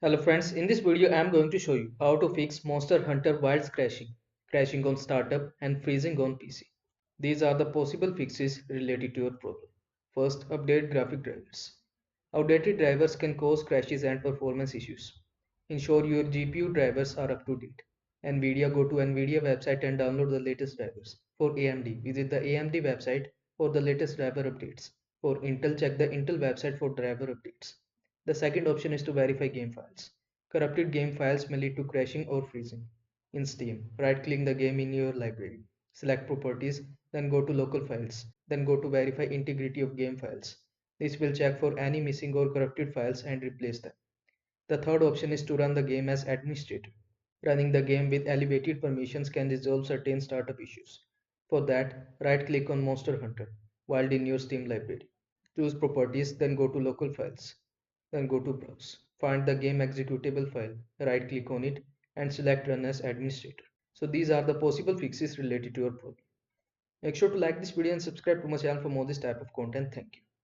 Hello friends, in this video I am going to show you how to fix Monster Hunter Wilds crashing on startup and freezing on PC. These are the possible fixes related to your problem. First, update graphic drivers. Outdated drivers can cause crashes and performance issues. Ensure your GPU drivers are up to date. NVIDIA, go to NVIDIA website and download the latest drivers. For AMD, visit the AMD website for the latest driver updates. For Intel, check the Intel website for driver updates. The second option is to verify game files. Corrupted game files may lead to crashing or freezing. In Steam, right-click the game in your library. Select Properties, then go to Local Files, then go to Verify Integrity of Game Files. This will check for any missing or corrupted files and replace them. The third option is to run the game as administrator. Running the game with elevated permissions can resolve certain startup issues. For that, right-click on Monster Hunter while in your Steam library. Choose Properties, then go to Local Files. Then go to Browse. Find the game executable file, right-click on it, and select Run as administrator. So these are the possible fixes related to your problem. Make sure to like this video and subscribe to my channel for more this type of content. Thank you.